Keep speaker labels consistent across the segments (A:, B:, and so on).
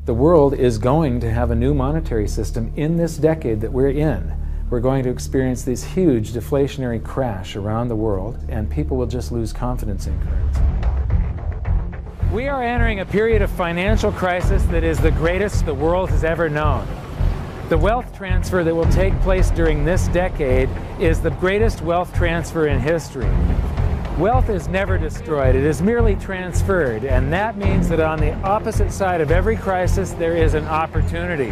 A: The world is going to have a new monetary system in this decade that we're in. We're going to experience this huge deflationary crash around the world, and people will just lose confidence in currency. We are entering a period of financial crisis that is the greatest the world has ever known. The wealth transfer that will take place during this decade is the greatest wealth transfer in history. Wealth is never destroyed, it is merely transferred, and that means that on the opposite side of every crisis there is an opportunity.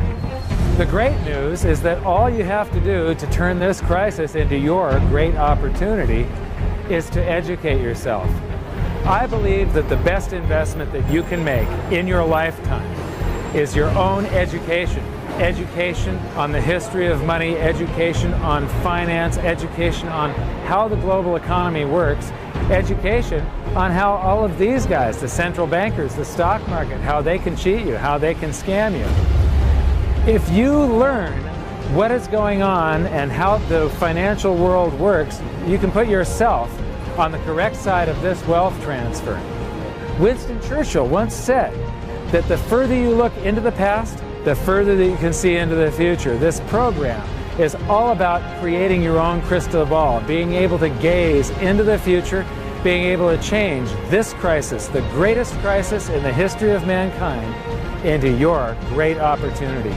A: The great news is that all you have to do to turn this crisis into your great opportunity is to educate yourself. I believe that the best investment that you can make in your lifetime is your own education. Education on the history of money, education on finance, education on how the global economy works, education on how all of these guys, the central bankers, the stock market, how they can cheat you, how they can scam you. If you learn what is going on and how the financial world works, you can put yourself on the correct side of this wealth transfer. Winston Churchill once said that the further you look into the past, the further that you can see into the future. This program is all about creating your own crystal ball, being able to gaze into the future, being able to change this crisis, the greatest crisis in the history of mankind, into your great opportunity.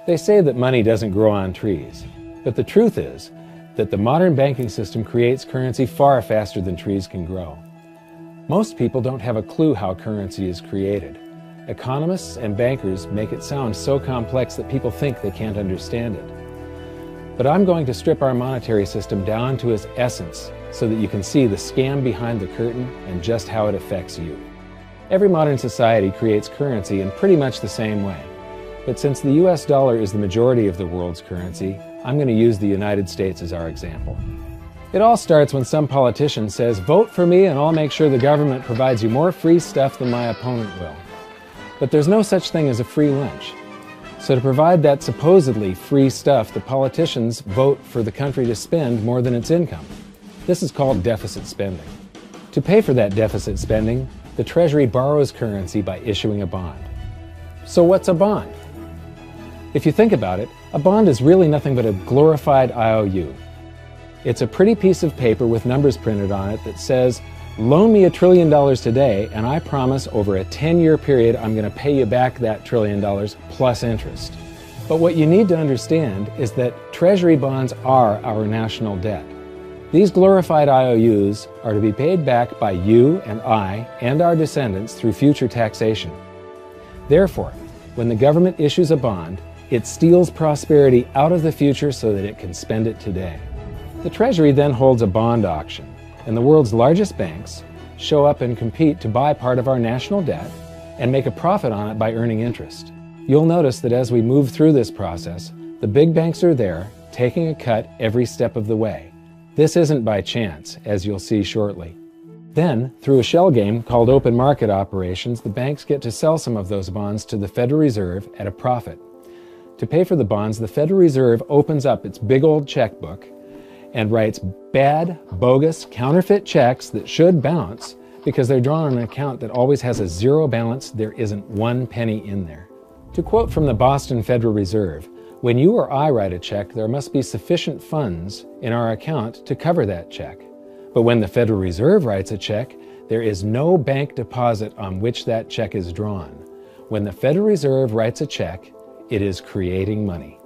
A: They say that money doesn't grow on trees, but the truth is that the modern banking system creates currency far faster than trees can grow. Most people don't have a clue how currency is created. Economists and bankers make it sound so complex that people think they can't understand it. But I'm going to strip our monetary system down to its essence so that you can see the scam behind the curtain and just how it affects you. Every modern society creates currency in pretty much the same way. But since the US dollar is the majority of the world's currency, I'm going to use the United States as our example. It all starts when some politician says, "Vote for me and I'll make sure the government provides you more free stuff than my opponent will." But there's no such thing as a free lunch. So to provide that supposedly free stuff, the politicians vote for the country to spend more than its income. This is called deficit spending. To pay for that deficit spending, the Treasury borrows currency by issuing a bond. So what's a bond? If you think about it, a bond is really nothing but a glorified IOU. It's a pretty piece of paper with numbers printed on it that says, "Loan me $1 trillion today, and I promise over a 10-year period I'm going to pay you back that $1 trillion plus interest." But what you need to understand is that Treasury bonds are our national debt. These glorified IOUs are to be paid back by you and I and our descendants through future taxation. Therefore, when the government issues a bond, it steals prosperity out of the future so that it can spend it today. The Treasury then holds a bond auction, and the world's largest banks show up and compete to buy part of our national debt and make a profit on it by earning interest. You'll notice that as we move through this process, the big banks are there, taking a cut every step of the way. This isn't by chance, as you'll see shortly. Then, through a shell game called open market operations, the banks get to sell some of those bonds to the Federal Reserve at a profit. To pay for the bonds, the Federal Reserve opens up its big old checkbook and writes bad, bogus, counterfeit checks that should bounce because they're drawn on an account that always has a zero balance. There isn't one penny in there. To quote from the Boston Federal Reserve, "When you or I write a check, there must be sufficient funds in our account to cover that check. But when the Federal Reserve writes a check, there is no bank deposit on which that check is drawn. When the Federal Reserve writes a check, it is creating money."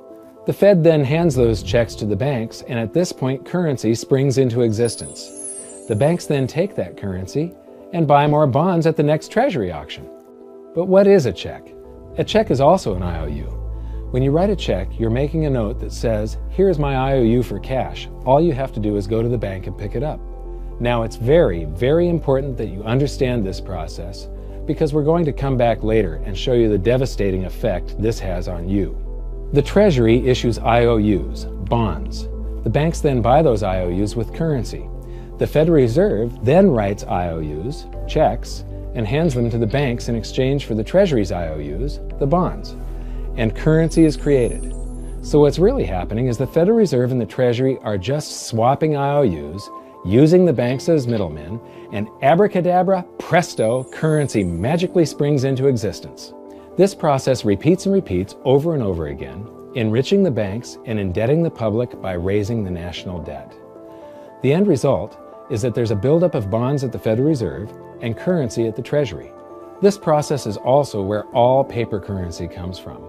A: The Fed then hands those checks to the banks, and at this point, currency springs into existence. The banks then take that currency and buy more bonds at the next Treasury auction. But what is a check? A check is also an IOU. When you write a check, you're making a note that says, "Here's my IOU for cash. All you have to do is go to the bank and pick it up." Now, it's very, very important that you understand this process because we're going to come back later and show you the devastating effect this has on you. The Treasury issues IOUs, bonds. The banks then buy those IOUs with currency. The Federal Reserve then writes IOUs, checks, and hands them to the banks in exchange for the Treasury's IOUs, the bonds. And currency is created. So what's really happening is the Federal Reserve and the Treasury are just swapping IOUs, using the banks as middlemen, and abracadabra, presto, currency magically springs into existence. This process repeats and repeats over and over again, enriching the banks and indebting the public by raising the national debt. The end result is that there's a buildup of bonds at the Federal Reserve and currency at the Treasury. This process is also where all paper currency comes from.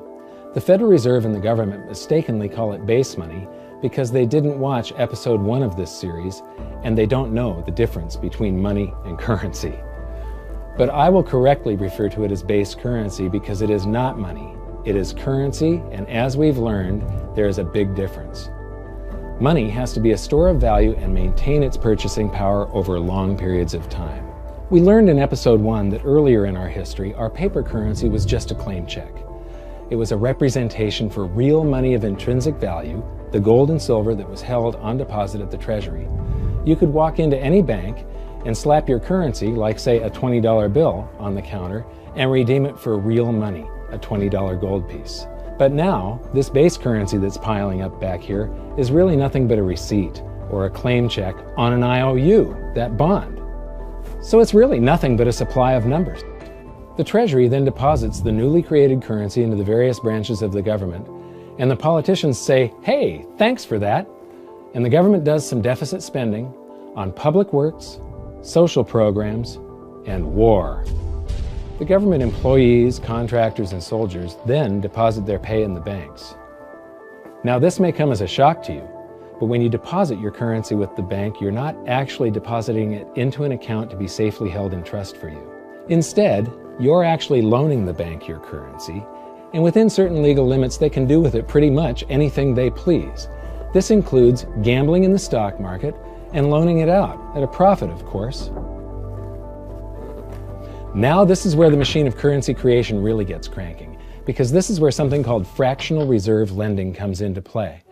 A: The Federal Reserve and the government mistakenly call it base money because they didn't watch episode 1 of this series and they don't know the difference between money and currency. But I will correctly refer to it as base currency because it is not money. It is currency, and as we've learned, there is a big difference. Money has to be a store of value and maintain its purchasing power over long periods of time. We learned in episode 1 that earlier in our history, our paper currency was just a claim check. It was a representation for real money of intrinsic value, the gold and silver that was held on deposit at the Treasury. You could walk into any bank and slap your currency, like say a $20 bill, on the counter and redeem it for real money, a $20 gold piece. But now, this base currency that's piling up back here is really nothing but a receipt or a claim check on an IOU, that bond. So it's really nothing but a supply of numbers. The Treasury then deposits the newly created currency into the various branches of the government, and the politicians say, "Hey, thanks for that." And the government does some deficit spending on public works, social programs, and war. The government employees, contractors, and soldiers then deposit their pay in the banks. Now, this may come as a shock to you, but when you deposit your currency with the bank, you're not actually depositing it into an account to be safely held in trust for you. Instead, you're actually loaning the bank your currency, and within certain legal limits, they can do with it pretty much anything they please. This includes gambling in the stock market and loaning it out, at a profit, of course. Now this is where the machine of currency creation really gets cranking, because this is where something called fractional reserve lending comes into play.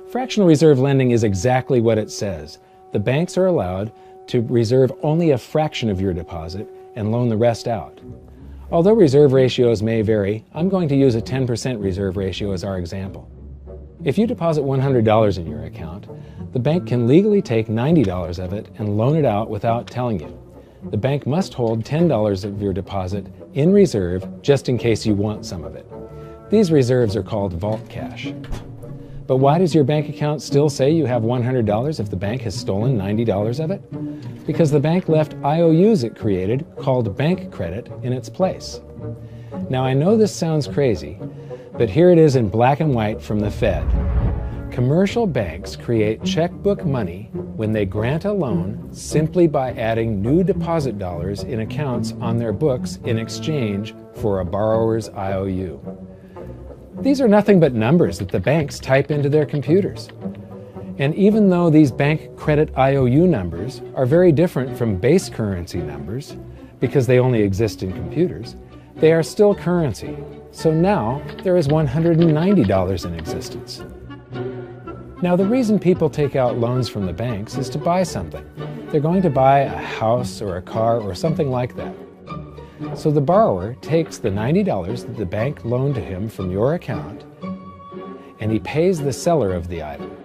A: Fractional reserve lending is exactly what it says. The banks are allowed to reserve only a fraction of your deposit and loan the rest out. Although reserve ratios may vary, I'm going to use a 10% reserve ratio as our example. If you deposit $100 in your account, the bank can legally take $90 of it and loan it out without telling you. The bank must hold $10 of your deposit in reserve just in case you want some of it. These reserves are called vault cash. But why does your bank account still say you have $100 if the bank has stolen $90 of it? Because the bank left IOUs it created, called bank credit, in its place. Now I know this sounds crazy, but here it is in black and white from the Fed. Commercial banks create checkbook money when they grant a loan simply by adding new deposit dollars in accounts on their books in exchange for a borrower's IOU. These are nothing but numbers that the banks type into their computers. And even though these bank credit IOU numbers are very different from base currency numbers, because they only exist in computers, they are still currency. So now there is $190 in existence. Now the reason people take out loans from the banks is to buy something. They're going to buy a house or a car or something like that. So the borrower takes the $90 that the bank loaned to him from your account and he pays the seller of the item.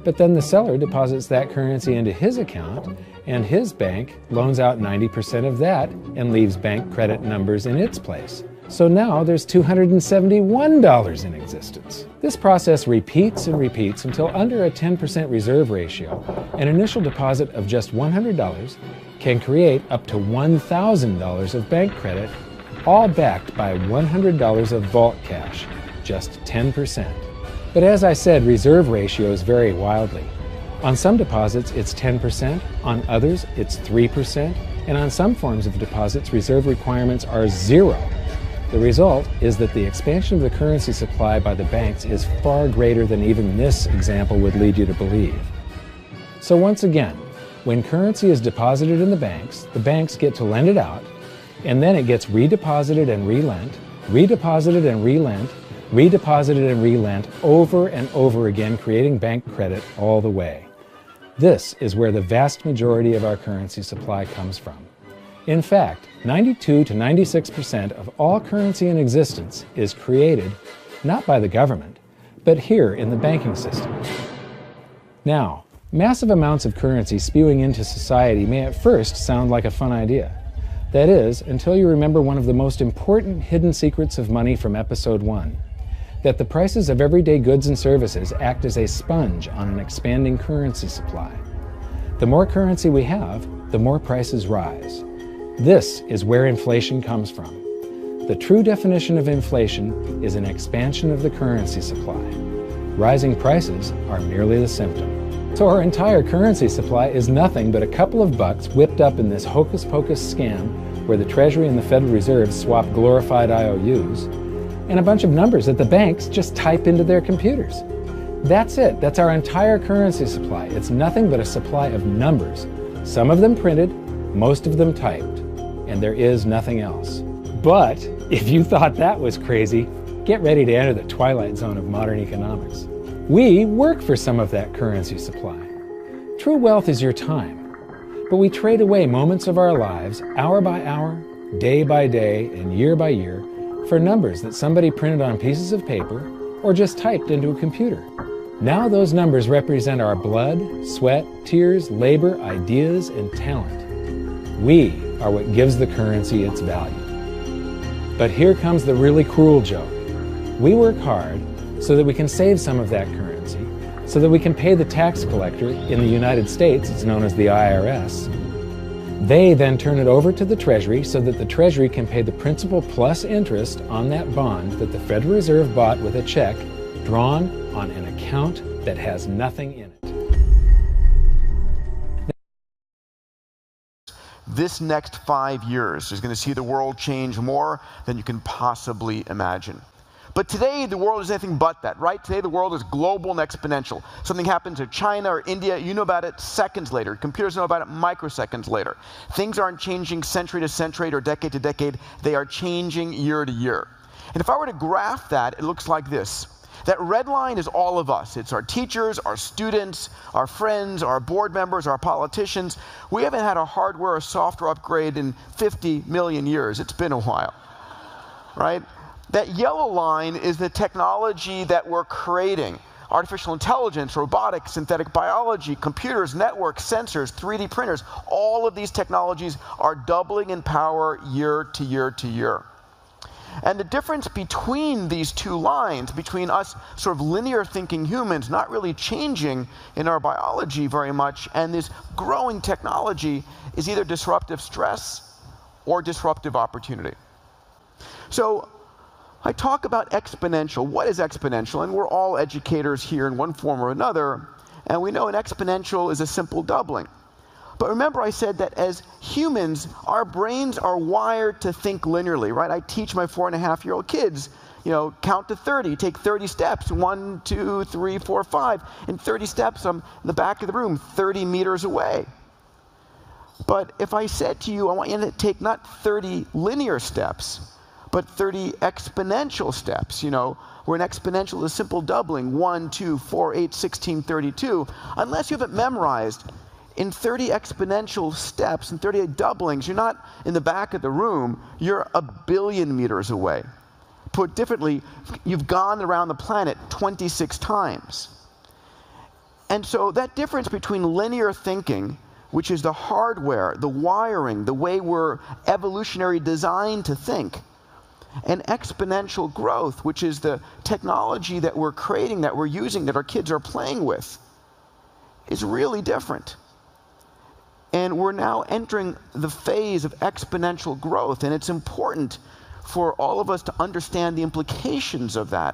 A: But then the seller deposits that currency into his account and his bank loans out 90% of that and leaves bank credit numbers in its place. So now there's $271 in existence. This process repeats and repeats until under a 10% reserve ratio, an initial deposit of just $100 can create up to $1,000 of bank credit, all backed by $100 of vault cash, just 10%. But as I said, reserve ratios vary wildly. On some deposits, it's 10%, on others, it's 3%, and on some forms of deposits, reserve requirements are 0. The result is that the expansion of the currency supply by the banks is far greater than even this example would lead you to believe. So once again, when currency is deposited in the banks get to lend it out, and then it gets redeposited and relent, redeposited and relent, redeposited and relent over and over again, creating bank credit all the way. This is where the vast majority of our currency supply comes from. In fact, 92 to 96% of all currency in existence is created not by the government, but here in the banking system. Now, massive amounts of currency spewing into society may at first sound like a fun idea. That is, until you remember one of the most important hidden secrets of money from episode 1, that the prices of everyday goods and services act as a sponge on an expanding currency supply. The more currency we have, the more prices rise. This is where inflation comes from. The true definition of inflation is an expansion of the currency supply. Rising prices are merely the symptom. So our entire currency supply is nothing but a couple of bucks whipped up in this hocus-pocus scam where the Treasury and the Federal Reserve swap glorified IOUs, and a bunch of numbers that the banks just type into their computers. That's it. That's our entire currency supply. It's nothing but a supply of numbers. Some of them printed, most of them typed, and there is nothing else. But if you thought that was crazy, get ready to enter the twilight zone of modern economics. We work for some of that currency supply. True wealth is your time, but we trade away moments of our lives, hour by hour, day by day, and year by year, for numbers that somebody printed on pieces of paper or just typed into a computer. Now those numbers represent our blood, sweat, tears, labor, ideas, and talent. We are what gives the currency its value. But here comes the really cruel joke. We work hard so that we can save some of that currency, so that we can pay the tax collector. In the United States, it's known as the IRS. They then turn it over to the Treasury so that the Treasury can pay the principal plus interest on that bond that the Federal Reserve bought with a check drawn on an account that has nothing in it.
B: This next 5 years is going to see the world change more than you can possibly imagine. But today, the world is anything but that, right? Today, the world is global and exponential. Something happens in China or India, you know about it seconds later. Computers know about it microseconds later. Things aren't changing century to century or decade to decade. They are changing year to year. And if I were to graph that, it looks like this. That red line is all of us. It's our teachers, our students, our friends, our board members, our politicians. We haven't had a hardware or software upgrade in 50 million years. It's been a while, right? That yellow line is the technology that we're creating. Artificial intelligence, robotics, synthetic biology, computers, networks, sensors, 3D printers. All of these technologies are doubling in power year to year to year. And the difference between these two lines, between us sort of linear thinking humans not really changing in our biology very much, and this growing technology, is either disruptive stress or disruptive opportunity. So I talk about exponential. What is exponential? And we're all educators here in one form or another, and we know an exponential is a simple doubling. But remember I said that as humans, our brains are wired to think linearly, right? I teach my 4.5-year-old kids, count to 30, take 30 steps, 1, 2, 3, 4, 5. In 30 steps, I'm in the back of the room, 30 meters away. But if I said to you, I want you to take not 30 linear steps, but 30 exponential steps, where an exponential is simple doubling, 1, 2, 4, 8, 16, 32, unless you have it memorized, in 30 exponential steps and 38 doublings, you're not in the back of the room, you're 1 billion meters away. Put differently, you've gone around the planet 26 times. And so that difference between linear thinking, which is the hardware, the wiring, the way we're evolutionary designed to think, and exponential growth, which is the technology that we're creating, that we're using, that our kids are playing with, is really different. And we're now entering the phase of exponential growth, and it's important for all of us to understand the implications of that.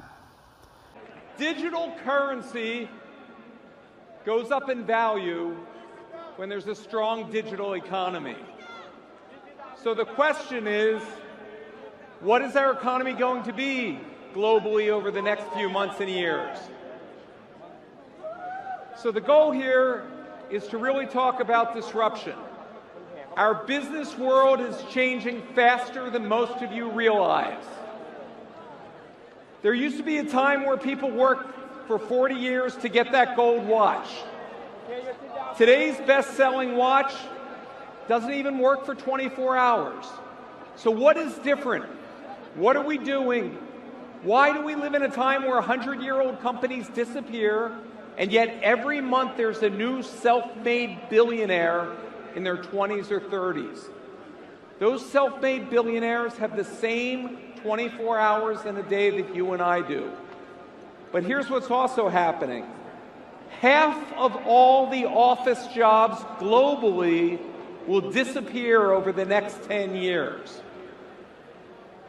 C: Digital currency goes up in value when there's a strong digital economy. So the question is, what is our economy going to be globally over the next few months and years? So the goal here is to really talk about disruption. Our business world is changing faster than most of you realize. There used to be a time where people worked for 40 years to get that gold watch. Today's best-selling watch doesn't even work for 24 hours. So what is different? What are we doing? Why do we live in a time where 100-year-old companies disappear, and yet every month there's a new self-made billionaire in their 20s or 30s? Those self-made billionaires have the same 24 hours in a day that you and I do. But here's what's also happening. Half of all the office jobs globally will disappear over the next 10 years.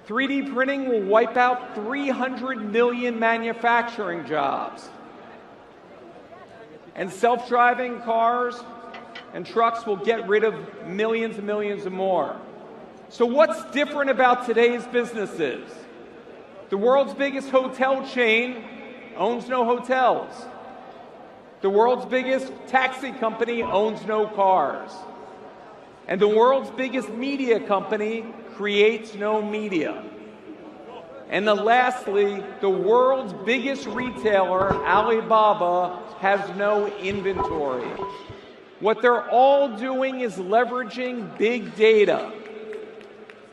C: 3D printing will wipe out 300 million manufacturing jobs. And self-driving cars and trucks will get rid of millions and millions more. So what's different about today's businesses? The world's biggest hotel chain owns no hotels. The world's biggest taxi company owns no cars. And the world's biggest media company creates no media. And lastly, the world's biggest retailer, Alibaba, has no inventory. What they're all doing is leveraging big data.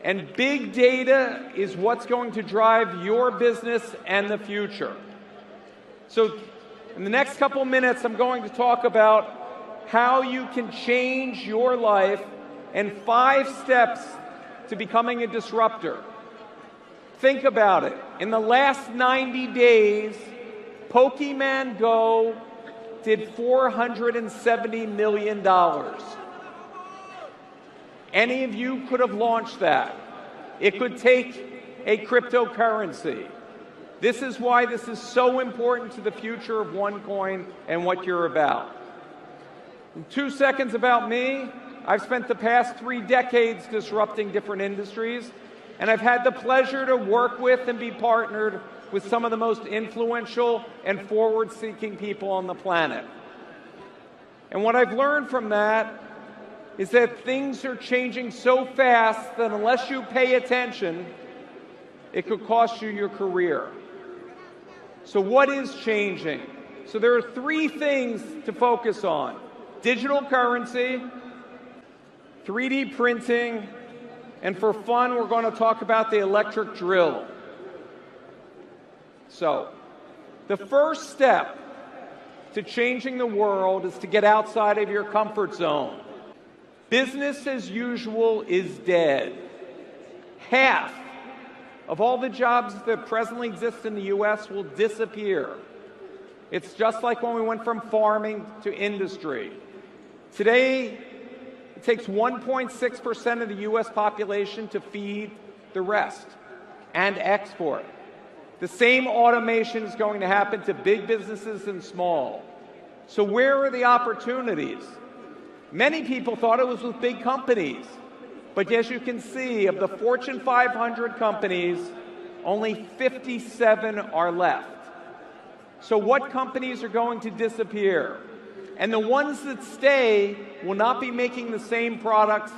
C: And big data is what's going to drive your business and the future. So in the next couple minutes, I'm going to talk about how you can change your life and 5 steps to becoming a disruptor. Think about it. In the last 90 days, Pokemon Go did $470 million. Any of you could have launched that. It could take a cryptocurrency. This is why this is so important to the future of OneCoin and what you're about. In 2 seconds about me, I've spent the past 3 decades disrupting different industries, and I've had the pleasure to work with and be partnered with some of the most influential and forward-seeking people on the planet. And what I've learned from that is that things are changing so fast that unless you pay attention, it could cost you your career. So what is changing? So there are 3 things to focus on: digital currency, 3D printing, and for fun, we're going to talk about the electric drill. So, the first step to changing the world is to get outside of your comfort zone. Business as usual is dead. Half of all the jobs that presently exist in the US will disappear. It's just like when we went from farming to industry. Today, it takes 1.6% of the US population to feed the rest and export. The same automation is going to happen to big businesses and small. So where are the opportunities? Many people thought it was with big companies. But as you can see, of the Fortune 500 companies, only 57 are left. So what companies are going to disappear? And the ones that stay will not be making the same products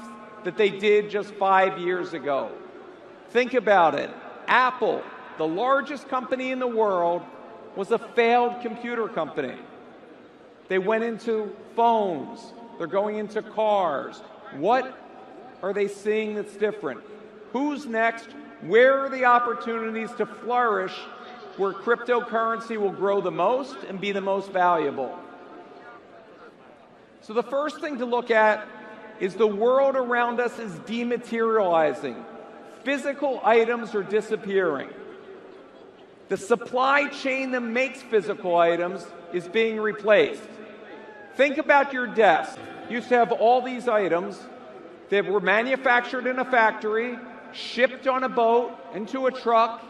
C: that they did just 5 years ago. Think about it. Apple, the largest company in the world, was a failed computer company. They went into phones. They're going into cars. What are they seeing that's different? Who's next? Where are the opportunities to flourish where cryptocurrency will grow the most and be the most valuable? So the first thing to look at is the world around us is dematerializing. Physical items are disappearing. The supply chain that makes physical items is being replaced. Think about your desk. You used to have all these items that were manufactured in a factory, shipped on a boat, into a truck,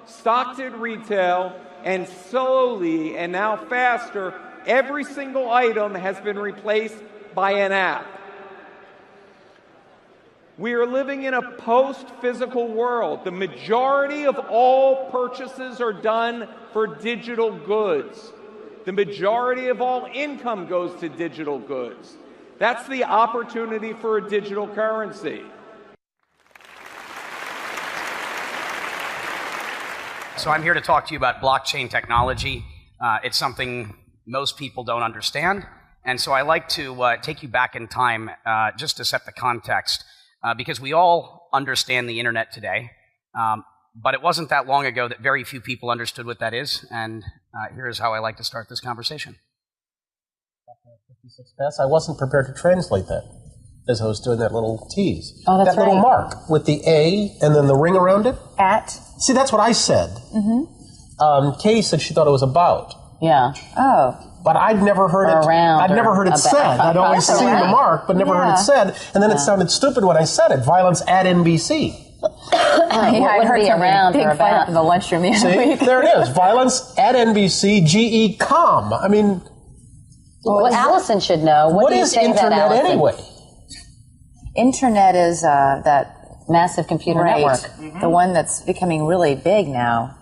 C: stocked at retail, and slowly, and now faster, every single item has been replaced by an app. We are living in a post-physical world. The majority of all purchases are done for digital goods. The majority of all income goes to digital goods. That's the opportunity for a digital currency.
D: So I'm here to talk to you about blockchain technology. It's something most people don't understand. And so I like to take you back in time just to set the context, because we all understand the internet today, but it wasn't that long ago that very few people understood what that is, and here's how I like to start this conversation.
E: 56 pass. I wasn't prepared to translate that as I was doing that little tease.
F: Oh, that's
E: that little
F: right.
E: mark with the A and then the ring around it.
F: At.
E: See, that's what I said. Kay said she thought it was about.
F: Yeah. Oh.
E: But I'd never heard it.
F: Around.
E: I'd never heard it said. I'd always
F: That's
E: seen
F: right.
E: the mark, but never heard it said. And then it sounded stupid when I said it. Violence at NBC.
F: I heard be around big fight up in the lunchroom the other week.
E: There it is. Violence at NBC. GE.com. I mean,
F: well, Allison should know.
E: What is internet anyway?
F: Internet is that massive computer network, the one that's becoming really big now.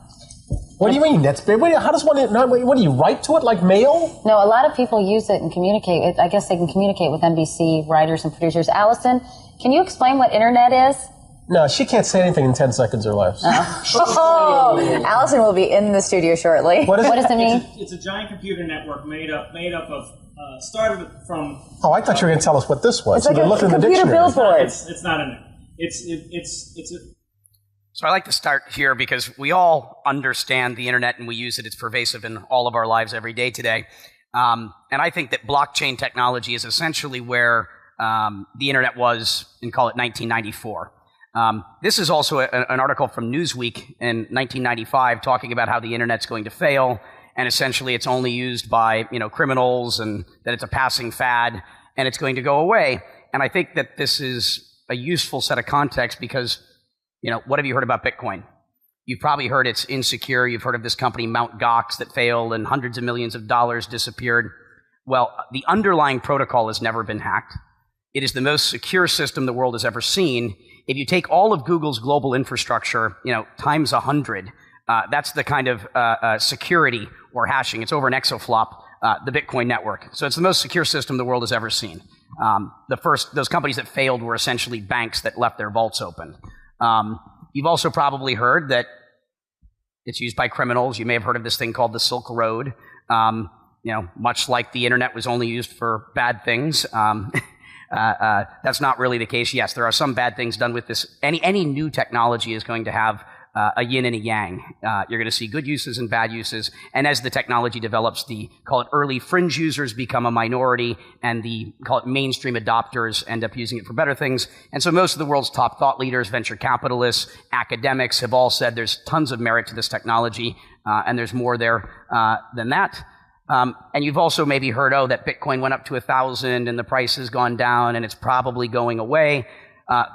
E: What do you mean? That's big. How does one? What do you write to it like mail?
F: No, a lot of people use it and communicate. I guess they can communicate with NBC writers and producers. Allison, can you explain what internet is?
E: No, she can't say anything in 10 seconds or less.
F: Allison will be in the studio shortly. What does it mean?
G: It's a giant computer network made up of started from.
E: Oh, I thought you were going to tell us what this was.
F: It's like a computer billboard.
G: It's not in there. It's a.
D: So I like to start here because we all understand the internet and we use it. It's pervasive in all of our lives every day today. And I think that blockchain technology is essentially where the internet was in, call it 1994. This is also an article from Newsweek in 1995 talking about how the internet's going to fail, and essentially it's only used by criminals, and that it's a passing fad and it's going to go away. And I think that this is a useful set of context because what have you heard about Bitcoin? You've probably heard it's insecure. You've heard of this company, Mt. Gox, that failed and hundreds of millions of dollars disappeared. Well, the underlying protocol has never been hacked. It is the most secure system the world has ever seen. If you take all of Google's global infrastructure, times 100, that's the kind of security or hashing. It's over an exaflop, the Bitcoin network. So it's the most secure system the world has ever seen. Those companies that failed were essentially banks that left their vaults open. You've also probably heard that it's used by criminals. You may have heard of this thing called the Silk Road. Much like the internet was only used for bad things. That's not really the case. Yes, there are some bad things done with this. Any new technology is going to have a yin and a yang. You're going to see good uses and bad uses. And as the technology develops, call it early fringe users become a minority, and call it mainstream adopters end up using it for better things. And so most of the world's top thought leaders, venture capitalists, academics have all said there's tons of merit to this technology, and there's more there than that. And you've also maybe heard, that Bitcoin went up to 1,000 and the price has gone down and it's probably going away.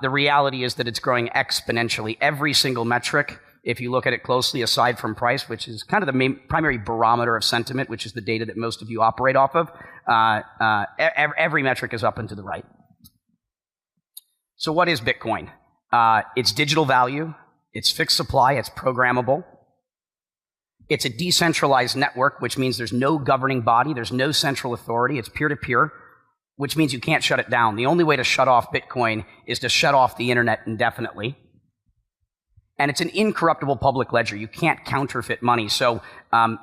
D: The reality is that it's growing exponentially. Every single metric, if you look at it closely, aside from price, which is kind of the main primary barometer of sentiment, which is the data that most of you operate off of, every metric is up and to the right. So what is Bitcoin? It's digital value. It's fixed supply. It's programmable. It's a decentralized network, which means there's no governing body. There's no central authority. It's peer-to-peer, which means you can't shut it down. The only way to shut off Bitcoin is to shut off the internet indefinitely. And it's an incorruptible public ledger. You can't counterfeit money. So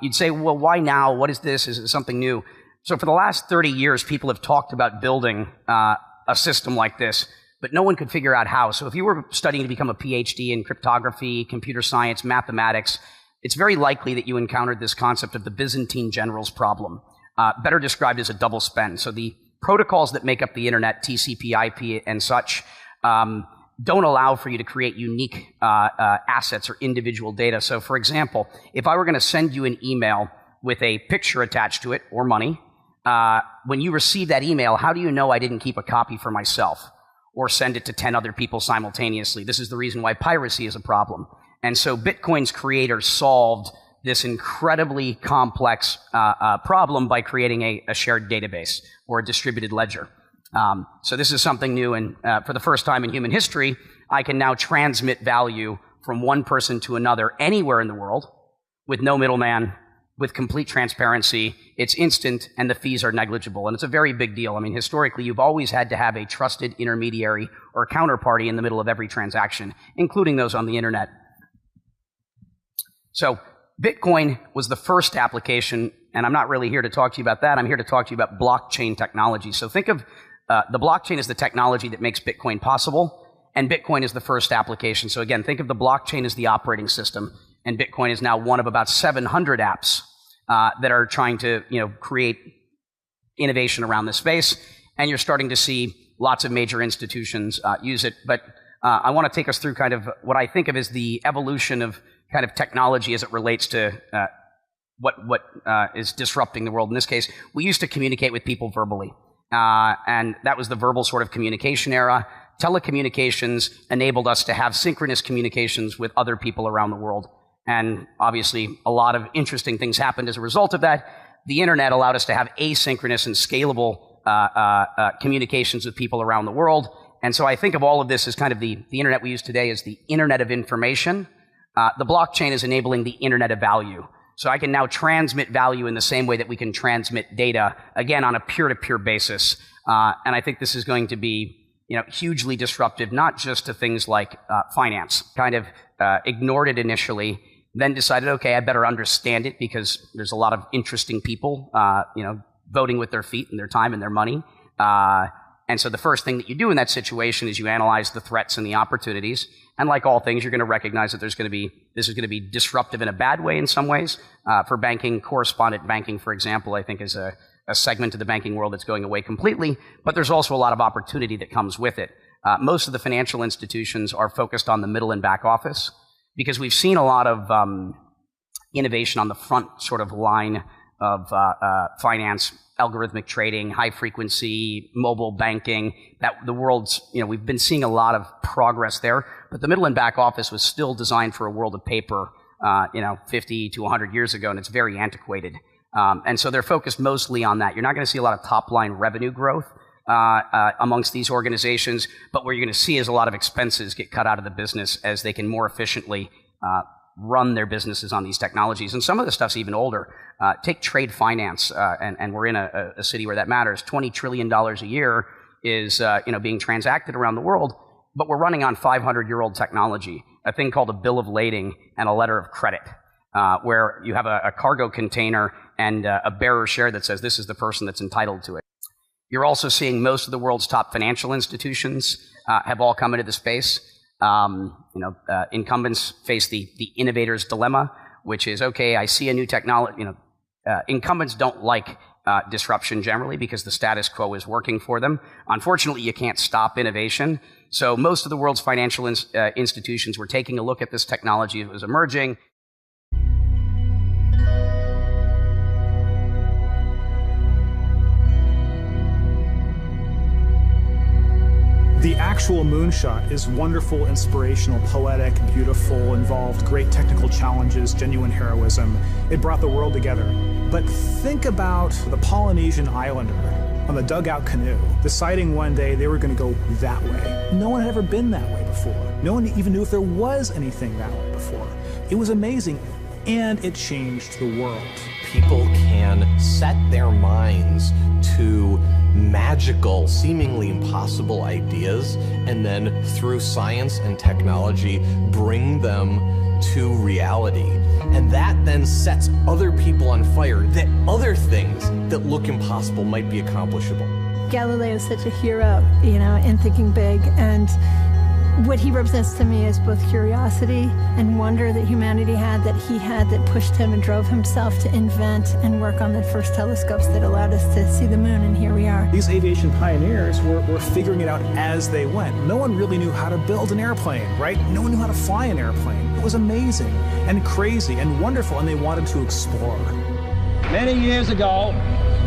D: you'd say, well, why now? What is this? Is it something new? So for the last 30 years, people have talked about building a system like this, but no one could figure out how. So if you were studying to become a PhD in cryptography, computer science, mathematics, it's very likely that you encountered this concept of the Byzantine generals problem, better described as a double spend. So the protocols that make up the internet, TCP, IP, and such, don't allow for you to create unique assets or individual data. So for example, if I were going to send you an email with a picture attached to it or money, when you receive that email, how do you know I didn't keep a copy for myself or send it to 10 other people simultaneously? This is the reason why piracy is a problem. And so Bitcoin's creators solved this incredibly complex problem by creating a shared database or a distributed ledger. So this is something new, and for the first time in human history, I can now transmit value from one person to another anywhere in the world with no middleman, with complete transparency. It's instant, and the fees are negligible, and it's a very big deal. I mean, historically, you've always had to have a trusted intermediary or counterparty in the middle of every transaction, including those on the internet. So Bitcoin was the first application And I'm not really here to talk to you about that. I'm here to talk to you about blockchain technology. So think of the blockchain as the technology that makes Bitcoin possible, and Bitcoin is the first application. So again, think of the blockchain as the operating system, and Bitcoin is now one of about 700 apps that are trying to create innovation around this space. And you're starting to see lots of major institutions use it. But I want to take us through kind of what I think of as the evolution of kind of technology as it relates to what is disrupting the world. In this case, we used to communicate with people verbally. And that was the verbal sort of communication era. Telecommunications enabled us to have synchronous communications with other people around the world. And obviously, a lot of interesting things happened as a result of that. The internet allowed us to have asynchronous and scalable communications with people around the world. And so I think of all of this as kind of the internet we use today as the internet of information. The blockchain is enabling the internet of value. So I can now transmit value in the same way that we can transmit data, again, on a peer-to-peer basis. And I think this is going to be hugely disruptive, not just to things like finance. Kind of ignored it initially, then decided, okay, I better understand it because there's a lot of interesting people, voting with their feet and their time and their money. And so the first thing that you do in that situation is you analyze the threats and the opportunities. And like all things, you're going to recognize that this is going to be disruptive in a bad way in some ways. For banking, correspondent banking, for example, I think is a segment of the banking world that's going away completely. But there's also a lot of opportunity that comes with it. Most of the financial institutions are focused on the middle and back office because we've seen a lot of innovation on the front sort of line of finance, algorithmic trading, high frequency, mobile banking, that the world's, we've been seeing a lot of progress there, but the middle and back office was still designed for a world of paper, 50 to 100 years ago, and it's very antiquated. And so they're focused mostly on that. You're not going to see a lot of top line revenue growth amongst these organizations, but what you're going to see is a lot of expenses get cut out of the business as they can more efficiently run their businesses on these technologies. And some of the stuff's even older. Take trade finance, and we're in a city where that matters. $20 trillion a year is being transacted around the world, but we're running on 500-year-old technology, a thing called a bill of lading and a letter of credit, where you have a cargo container and a bearer share that says this is the person that's entitled to it. You're also seeing most of the world's top financial institutions have all come into the space. Incumbents face the innovator's dilemma, which is, okay, I see a new technology. Incumbents don't like disruption generally because the status quo is working for them. Unfortunately, you can't stop innovation. So most of the world's financial institutions were taking a look at this technology that was emerging.
H: The actual moonshot is wonderful, inspirational, poetic, beautiful, involved great technical challenges, genuine heroism. It brought the world together. But think about the Polynesian islander on the dugout canoe, deciding one day they were going to go that way. No one had ever been that way before. No one even knew if there was anything that way before. It was amazing, and it changed the world.
I: People can set their minds to magical, seemingly impossible ideas, and then through science and technology, bring them to reality. And that then sets other people on fire, that other things that look impossible might be accomplishable.
J: Galileo is such a hero, in thinking big, and what he represents to me is both curiosity and wonder that humanity had, that he had, that pushed him and drove himself to invent and work on the first telescopes that allowed us to see the moon, and here we are.
H: These aviation pioneers were figuring it out as they went. No one really knew how to build an airplane, right? No one knew how to fly an airplane. It was amazing and crazy and wonderful, and they wanted to explore.
K: Many years ago,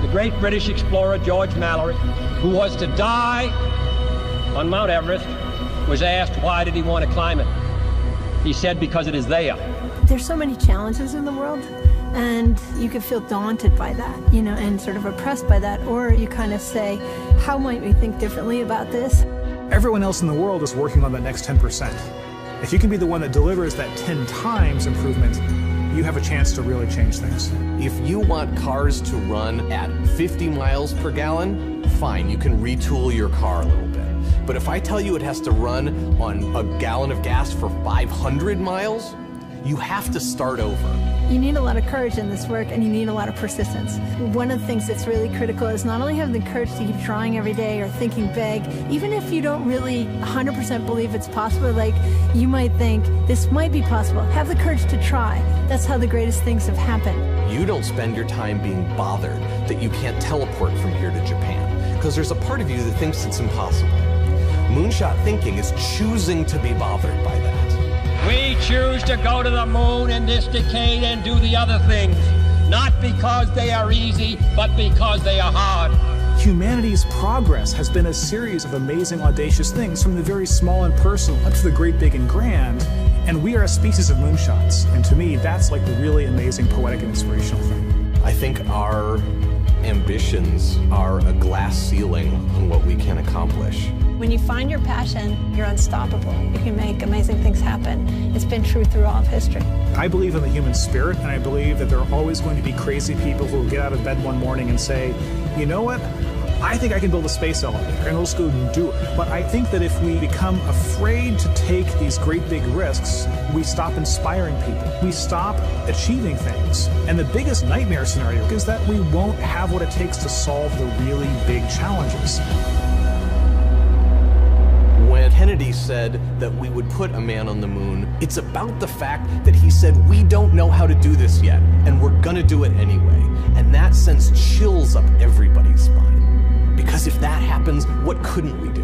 K: the great British explorer George Mallory, who was to die on Mount Everest, was asked why did he want to climb it. He said, because it is there.
J: There's so many challenges in the world, and you can feel daunted by that, and sort of oppressed by that, or you kind of say, how might we think differently about this?
H: Everyone else in the world is working on the next 10%. If you can be the one that delivers that 10 times improvement, you have a chance to really change things.
I: If you want cars to run at 50 miles per gallon, fine, you can retool your car a little bit. But if I tell you it has to run on a gallon of gas for 500 miles, you have to start over.
J: You need a lot of courage in this work, and you need a lot of persistence. One of the things that's really critical is not only having the courage to keep trying every day or thinking big, even if you don't really 100% believe it's possible, like you might think this might be possible, have the courage to try. That's how the greatest things have happened.
I: You don't spend your time being bothered that you can't teleport from here to Japan, because there's a part of you that thinks it's impossible. Moonshot thinking is choosing to be bothered by that.
K: We choose to go to the moon in this decade and do the other things, not because they are easy, but because they are hard.
H: Humanity's progress has been a series of amazing, audacious things, from the very small and personal up to the great, big, and grand. And we are a species of moonshots. And to me, that's like the really amazing, poetic, and inspirational thing.
I: I think our ambitions are a glass ceiling on what we can accomplish.
J: When you find your passion, you're unstoppable. You can make amazing things happen. It's been true through all of history.
H: I believe in the human spirit, and I believe that there are always going to be crazy people who will get out of bed one morning and say, you know what? I think I can build a space elevator, and we'll just go and do it. But I think that if we become afraid to take these great big risks, we stop inspiring people. We stop achieving things. And the biggest nightmare scenario is that we won't have what it takes to solve the really big challenges.
I: When Kennedy said that we would put a man on the moon, it's about the fact that he said, we don't know how to do this yet, and we're gonna do it anyway. And that sends chills up everybody's spine. Because if that happens, what couldn't we do?